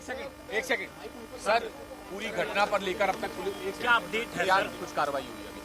एक second sir, पूरी घटना पर लेकर अब तक पुलिस क्या अपडेट है? यार कुछ कार्रवाई हुई है अभी?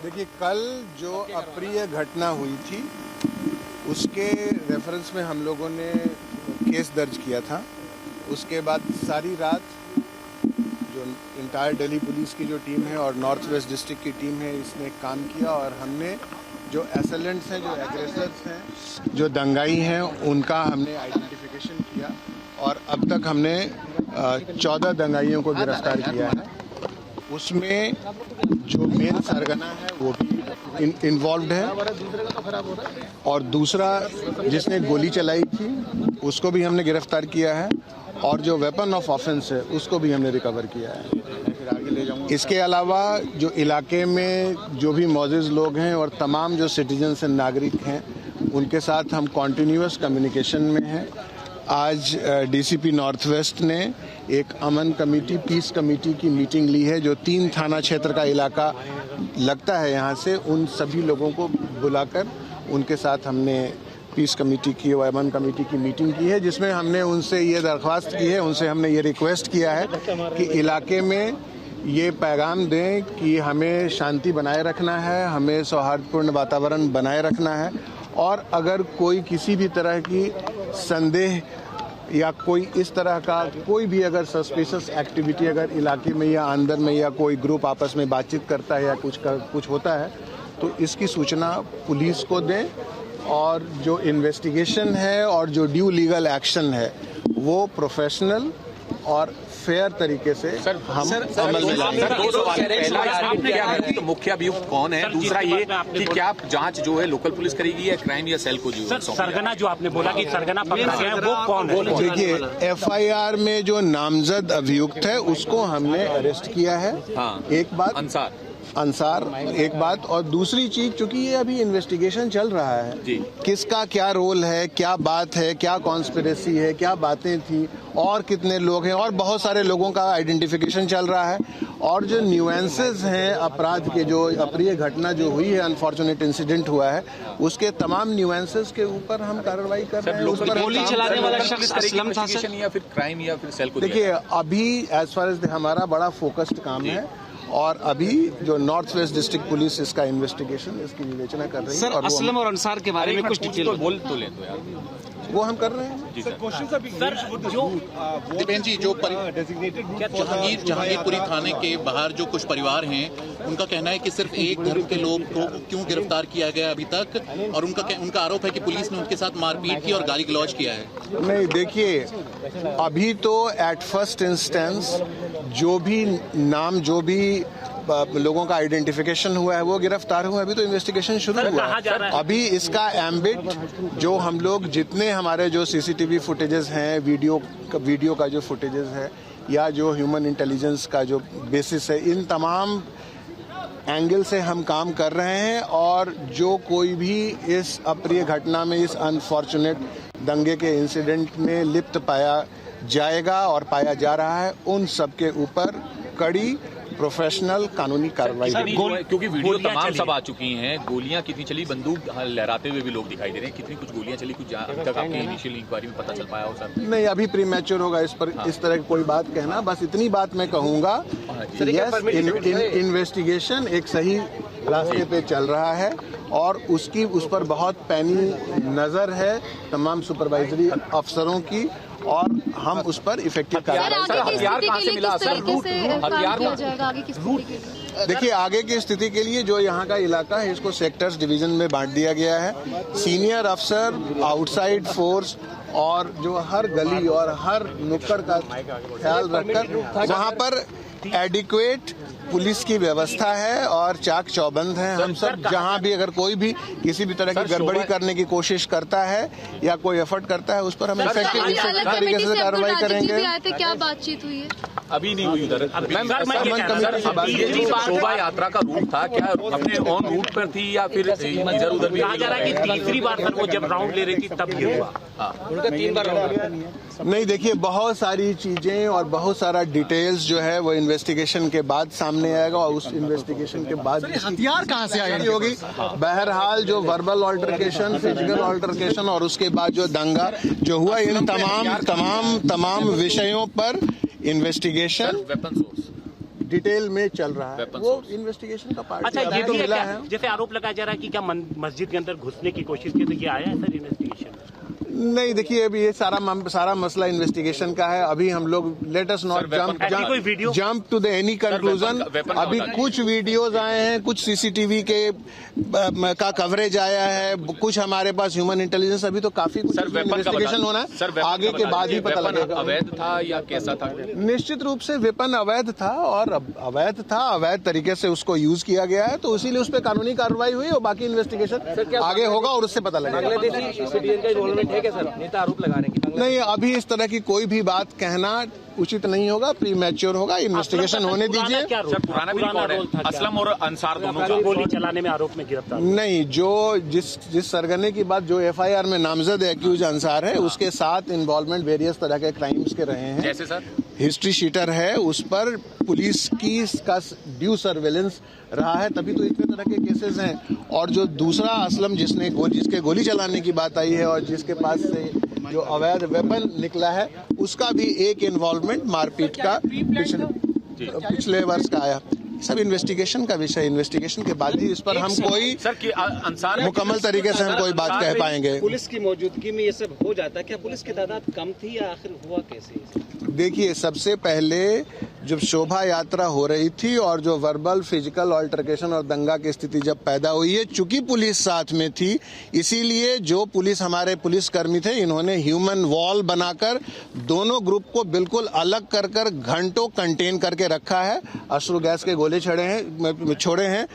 देखिए, कल जो अप्रिय घटना हुई थी उसके रेफरेंस में हम लोगों ने केस दर्ज किया था। उसके बाद सारी रात जो इंटायर दिल्ली पुलिस की जो टीम है और नॉर्थ वेस्ट डिस्ट्रिक्ट की टीम है, इसने काम किया और हमने जो एसेलेंट्स हैं, जो एग्रेसर्स हैं, जो दंगाई हैं, उनका हमने आइडेंटिफिकेशन किया और अब तक हमने 14 दंगाइयों को गिरफ्तार किया है। उसमें जो मेन सरगना है वो भी इन्वॉल्व है और दूसरा जिसने गोली चलाई थी उसको भी हमने गिरफ्तार किया है और जो वेपन ऑफ ऑफेंस है उसको भी हमने रिकवर किया है। इसके अलावा जो इलाके में जो भी मौजूद लोग हैं और तमाम जो सिटीजन्स एंड नागरिक हैं उनके साथ हम कॉन्टिन्यूअस कम्युनिकेशन में हैं। आज डीसीपी नॉर्थ वेस्ट ने एक अमन कमेटी, पीस कमेटी की मीटिंग ली है जो 3 थाना क्षेत्र का इलाका लगता है यहाँ से, उन सभी लोगों को बुलाकर उनके साथ हमने पीस कमेटी की और अमन कमेटी की मीटिंग की है, जिसमें हमने उनसे ये दरख्वास्त की है, उनसे हमने ये रिक्वेस्ट किया है कि इलाके में ये पैगाम दें कि हमें शांति बनाए रखना है, हमें सौहार्दपूर्ण वातावरण बनाए रखना है और अगर कोई किसी भी तरह की संदेह या कोई इस तरह का कोई भी अगर सस्पिशियस एक्टिविटी अगर इलाके में या अंदर में या कोई ग्रुप आपस में बातचीत करता है या कुछ होता है तो इसकी सूचना पुलिस को दें और जो इन्वेस्टिगेशन है और जो ड्यू लीगल एक्शन है वो प्रोफेशनल और फेयर तरीके से हम अमल में लाएंगे। तो मुख्य अभियुक्त कौन है? दूसरा ये कि क्या जांच जो है लोकल पुलिस करेगी या क्राइम या सेल को जो सरगना जो आपने बोला कि सरगना पकड़ा गया है वो कौन है? देखिए, एफआईआर में जो नामजद अभियुक्त है उसको हमने अरेस्ट किया है। एक बात अंसार एक बात, और दूसरी चीज चूंकि ये अभी इन्वेस्टिगेशन चल रहा है जी, किसका क्या रोल है, क्या बात है, क्या कॉन्स्पिरेसी है, क्या बातें थी और कितने लोग हैं और बहुत सारे लोगों का आइडेंटिफिकेशन चल रहा है और जो न्यूएंसेस हैं अपराध के, जो अप्रिय घटना जो हुई है, अनफॉर्चुनेट इंसिडेंट हुआ है, उसके तमाम न्यूएंसेस के ऊपर हम कार्रवाई कर रहे हैं। उस पर गोली चलाने वाला शख्स असलम था या फिर क्राइम या फिर सेल को? देखिए, अभी एज फार एज हमारा बड़ा फोकस्ड काम है और अभी जो नॉर्थ वेस्ट डिस्ट्रिक्ट पुलिस इसका इन्वेस्टिगेशन, इसकी विवेचना कर रही है। सर, असलम और अंसार के बारे में कुछ डिटेल बोल तो ले दो यार, वो हम कर रहे हैं। सर, जो दीपेंद्र जी, जो जहांगीरपुरी थाने के बाहर जो कुछ परिवार हैं उनका कहना है कि सिर्फ एक धर्म के लोग को क्यों गिरफ्तार किया गया अभी तक, और उनका आरोप है कि पुलिस ने उनके साथ मारपीट की और गाली गलौज किया है। नहीं, देखिए, अभी तो एट फर्स्ट इंस्टेंस जो भी नाम, जो भी लोगों का आइडेंटिफिकेशन हुआ है वो गिरफ्तार हुआ है। अभी तो इन्वेस्टिगेशन शुरू हुआ है। अभी इसका एम्बिट जो हम लोग जितने हमारे जो सीसीटीवी फुटेजेस हैं, वीडियो का जो फुटेजेस है या जो ह्यूमन इंटेलिजेंस का जो बेसिस है, इन तमाम एंगल से हम काम कर रहे हैं और जो कोई भी इस अप्रिय घटना में, इस अनफॉर्चुनेट दंगे के इंसिडेंट में लिप्त पाया जाएगा और पाया जा रहा है, उन सब के ऊपर कड़ी प्रोफेशनल कानूनी कार्रवाई। क्योंकि वीडियो तमाम सब आ चुकी हैं, गोलियां कितनी चली, बंदूक लहराते हुए भी लोग दिखाई दे रहे हैं, कितनी कुछ गोलियां चली, कुछ अभी तक आपकी इनिशियल इंक्वायरी में पता चल पाया हो? सर नहीं, अभी प्रीमैच्योर होगा इस पर इस तरह की कोई बात कहना। बस इतनी बात मैं कहूंगा, इन्वेस्टिगेशन एक सही रास्ते पे चल रहा है और उस पर बहुत पैनी नजर है तमाम सुपरवाइजरी अफसरों की और हम उस पर इफेक्टिव कार्रवाई। देखिए, आगे की स्थिति के लिए जो यहाँ का इलाका है इसको सेक्टर्स डिवीजन में बांट दिया गया है। सीनियर अफसर, आउटसाइड फोर्स और जो हर गली और हर नुक्कड़ का ख्याल रखकर वहाँ पर एडिक्वेट पुलिस की व्यवस्था है और चाक चौबंद है। हम सब जहां भी अगर कोई भी किसी भी तरह की गड़बड़ी करने की कोशिश करता है या कोई एफर्ट करता है उस पर हम इफेक्टिव तरीके से कार्रवाई करेंगे। क्या बातचीत हुई है? अभी नहीं हुई उधर। तीसरी बार शोभा यात्रा का रूट था क्या, अपने ऑन रूट पर थी या फिर इधर उधर भी? कहा जा रहा है कि तीसरी बार सर वो जब राउंड ले रही थी तब ये हुआ। उनका 3 बार राउंड। नहीं, देखिए बहुत सारी चीजें और बहुत सारा डिटेल्स जो है वो इन्वेस्टिगेशन के बाद सामने आएगा और उस इन्वेस्टिगेशन के बाद हथियार कहाँ से आए होगी। बहरहाल जो वर्बल ऑल्टरकेशन, फिजिकल ऑल्टरकेशन और उसके बाद जो दंगा जो हुआ, इन तमाम विषयों पर इन्वेस्टिगेशन वेपन सोर्स डिटेल में चल रहा है, वो इन्वेस्टिगेशन का पार्ट अच्छा, है। ये तो भी मिला क्या, है। जैसे आरोप लगाया जा रहा है कि क्या मस्जिद के अंदर घुसने की कोशिश की, तो ये आया है सर इन्वेस्टिगेशन? नहीं, देखिए अभी ये सारा मसला इन्वेस्टिगेशन का है। अभी हम लोग let us not jump to the any conclusion. अभी कुछ वीडियोस आए हैं, कुछ सीसीटीवी का कवरेज आया है, कुछ हमारे पास ह्यूमन इंटेलिजेंस, अभी तो काफी कुछ इन्वेस्टिगेशन होना है, आगे के बाद ही पता लगेगा। अवैध था या कैसा था? निश्चित रूप से वेपन अवैध था और अवैध तरीके से उसको यूज किया गया है, तो इसीलिए उस पर कानूनी कार्रवाई हुई और बाकी इन्वेस्टिगेशन आगे होगा और उससे पता लगेगा। नेता आरोप लगा रहे हैं। नहीं, अभी इस तरह की कोई भी बात कहना उचित नहीं होगा, प्री मैच्योर होगा, इन्वेस्टिगेशन होने दीजिए। पुराना भी रिकॉर्ड है असलम और अंसार दोनों का गोली चलाने में आरोप में गिरफ्तार। नहीं, जो जिस सरगने की बात जो एफआईआर में नामजद एक्यूज अंसार है, उसके साथ इन्वॉल्वमेंट वेरियस तरह के क्राइम्स के रहे हैं। जैसे सर हिस्ट्री शीटर है, उस पर पुलिस का ड्यू सर्वेलेंस रहा है, तभी तो इतने तरह के केसेस हैं। और जो दूसरा असलम जिसके गोली चलाने की बात आई है और जिसके पास से जो अवैध वेपन निकला है, उसका भी एक इन्वॉल्वमेंट मारपीट का पिछले वर्ष का आया। सब इन्वेस्टिगेशन का विषय, इन्वेस्टिगेशन के बाद ही इस पर हम कोई मुकम्मल तरीके से हम कोई बात कह पाएंगे। पुलिस की मौजूदगी में ये सब हो जाता है, क्या पुलिस की तादाद कम थी या आखिर हुआ कैसे? देखिए, सबसे पहले जब शोभा यात्रा हो रही थी और जो वर्बल फिजिकल ऑल्टरकेशन और दंगा की स्थिति जब पैदा हुई है, चूंकि पुलिस साथ में थी, इसीलिए जो हमारे पुलिसकर्मी थे, इन्होंने ह्यूमन वॉल बनाकर दोनों ग्रुप को बिल्कुल अलग कर घंटों कंटेन करके रखा है। अश्रु गैस के गोले छोड़े हैं।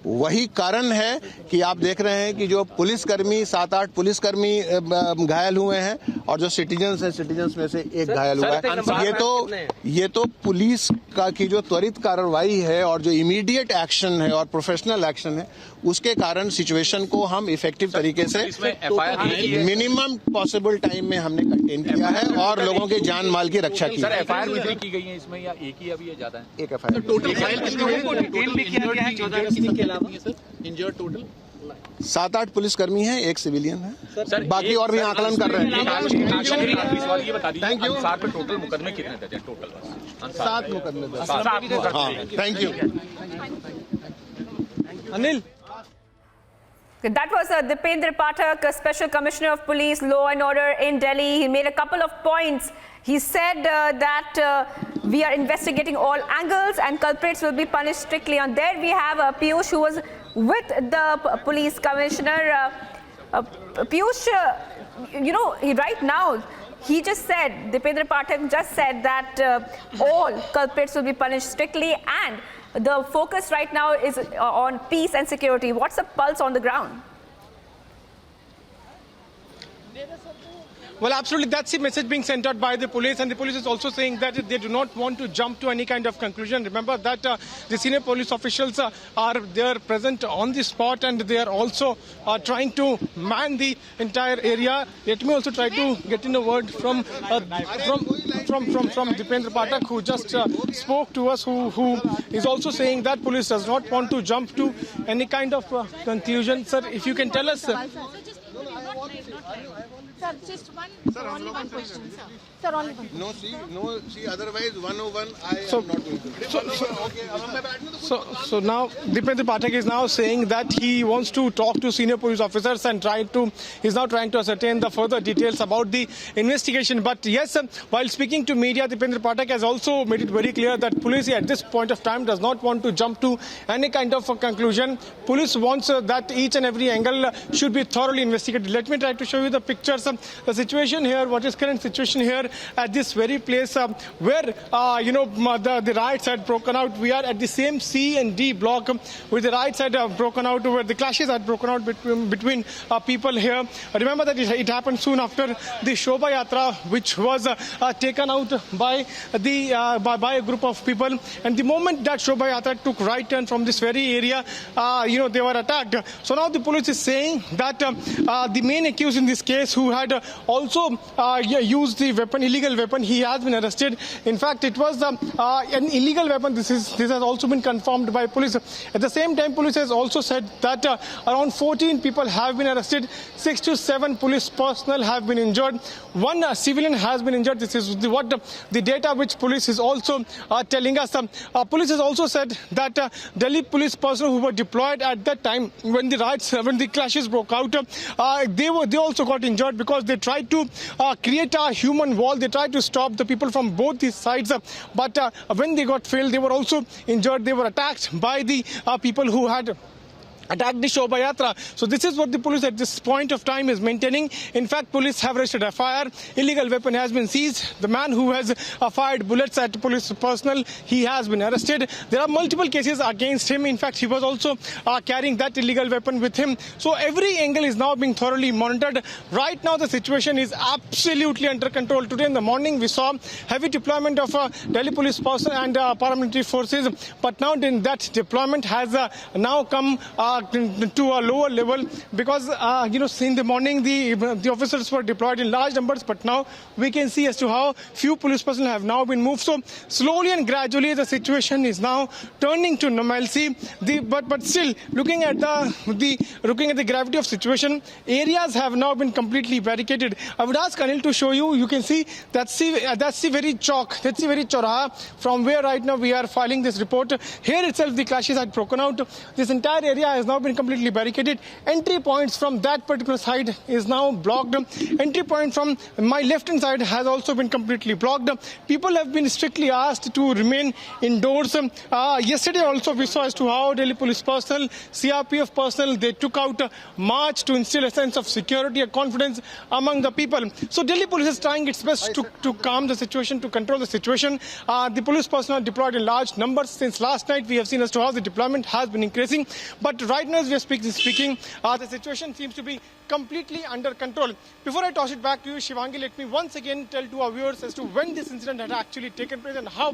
वही कारण है कि आप देख रहे हैं कि जो पुलिसकर्मी 7-8 पुलिसकर्मी घायल हुए हैं और जो सिटीजन्स हैं, सिटीजन्स में से एक घायल हुआ है। ये तो पुलिस की जो त्वरित कार्रवाई है और जो इमीडिएट एक्शन है और प्रोफेशनल एक्शन है, उसके कारण सिचुएशन को हम इफेक्टिव तरीके से मिनिमम पॉसिबल टाइम में हमने कंटेन किया है और लोगों के जान माल की रक्षा की। सर एफआईआर विड्रॉ की गई है इसमें या एक ही अभी ज्यादा है? एक एफआईआर। 7-8 पुलिसकर्मी हैं, एक सिविलियन है, बाकी और भी आकलन कर रहे हैं। ये बता दीजिए, थैंक यू। अंसार पे टोटल मुकदमे कितने थे? टोटल 7 मुकदमे। हाँ, thank you. Anil, That was Dipendra Pathak, Special Commissioner of Police, Law and Order in Delhi. He made a couple of points. He said that we are investigating all angles and culprits will be punished strictly. And there we have Piyush, who was with the police commissioner. Piyush, right now, he just said, Dipendra Pathak just said that all culprits will be punished strictly and the focus right now is on peace and security. What's the pulse on the ground? well, absolutely, that's the message being sent out by the police, and the police is also saying that they do not want to jump to any kind of conclusion. Remember that the senior police officials are there present on the spot, and they are also trying to man the entire area. Let me also try to get in a word from Dipendra Pathak, who just spoke to us, who is also saying that police does not want to jump to any kind of conclusion. Sir, if you can tell us. Sir, just only one question, sir. Sir, only one. No, see, otherwise 101 I am not going to. So now Dipendra Pathak is now saying that he wants to talk to senior police officers and he's now trying to ascertain the further details about the investigation. But yes, while speaking to media, Dipendra Pathak has also made it very clear that police at this point of time does not want to jump to any kind of a conclusion. Police wants that each and every angle should be thoroughly investigated. Let me try to show you the pictures the situation here, what is current situation here at this very place where, the riots had broken out. We are at the same C and D block where the riots had broken out, where the clashes had broken out between people here. Remember that it happened soon after the Shobha Yatra, which was taken out by a group of people. And the moment that Shobha Yatra took right turn from this very area, they were attacked. So now the police is saying that the main accused in this case, who had also used the weapon, illegal weapon, he has been arrested. In fact, it was an illegal weapon. This has also been confirmed by police. At the same time, police has also said that around 14 people have been arrested, 6 to 7 police personnel have been injured, 1 civilian has been injured. This is what the data which police is also telling us. Police has also said that Delhi police personnel who were deployed at that time when the clashes broke out, they also got injured because they tried to create a human wall. They tried to stop the people from both these sides, but when they got failed, they were also injured. They were attacked by the people who had attacked the Shobha Yatra. So this is what the police at this point of time is maintaining. In fact, police have registered a fire. Illegal weapon has been seized. The man who has fired bullets at police personnel, he has been arrested. There are multiple cases against him. In fact, he was also carrying that illegal weapon with him. So every angle is now being thoroughly monitored. Right now, the situation is absolutely under control. Today in the morning, we saw heavy deployment of Delhi police personnel and paramilitary forces. But now that deployment has now come to a lower level because, in the morning, the officers were deployed in large numbers, but now we can see as to how few police personnel have now been moved. So slowly and gradually, the situation is now turning to normalcy. But still, looking at the gravity of situation, areas have now been completely barricaded. I would ask Anil to show you. You can see that's the very chowraha from where right now we are filing this report. Here itself, the clashes had broken out. This entire area has now been completely barricaded. Entry points from that particular side is now blocked. Entry point from my left hand side has also been completely blocked. People have been strictly asked to remain indoors. Yesterday also we saw as to how Delhi police personnel, CRPF personnel, they took out a march to instill a sense of security and confidence among the people. So Delhi police is trying its best to calm the situation, to control the situation. The police personnel deployed in large numbers. Since last night we have seen as to how the deployment has been increasing. But right now as we are speaking, the situation seems to be completely under control. Before I toss it back to you, Shivangi, let me once again tell to our viewers as to when this incident had actually taken place and how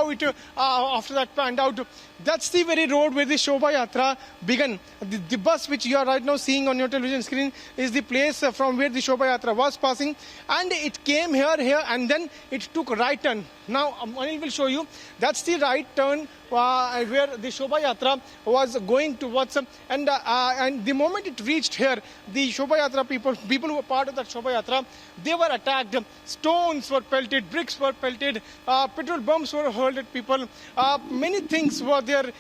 it after that panned out. That's the very road where the Shobha Yatra began. The bus which you are right now seeing on your television screen is the place from where the Shobha Yatra was passing, and it came here, and then it took a right turn. Now Anil will show you. That's the right turn where the Shobha Yatra was going towards, and the moment it reached here, the Shobha Yatra people who were part of that Shobha Yatra, they were attacked. Stones were pelted, bricks were pelted, petrol bombs were hurled at people. Many things were there,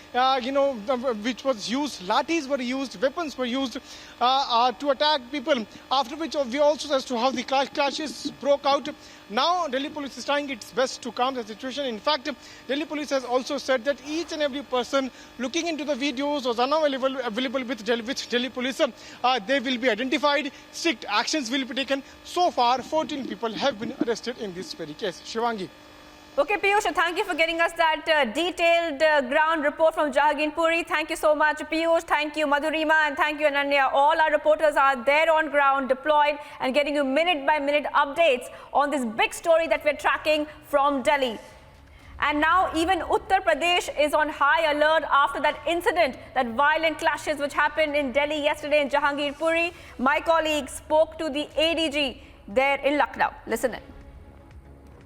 which was used. Lathis were used, weapons were used to attack people. After which we also as to how the clashes broke out. Now Delhi police is trying its best to calm the situation. In fact, Delhi police has also said that each and every person looking into the videos was available with Delhi police. They will be identified. Strict actions will be taken. So far, 14 people have been arrested in this very case. Shivangi. Okay, Piyush, thank you for getting us that detailed ground report from Jahangirpuri. Thank you so much, Piyush. Thank you, Madhurima, and thank you, Ananya. All our reporters are there on ground, deployed, and getting you minute-by-minute updates on this big story that we're tracking from Delhi. And now even Uttar Pradesh is on high alert after that incident, that violent clashes which happened in Delhi yesterday in Jahangirpuri. My colleague spoke to the ADG there in Lucknow. Listen in.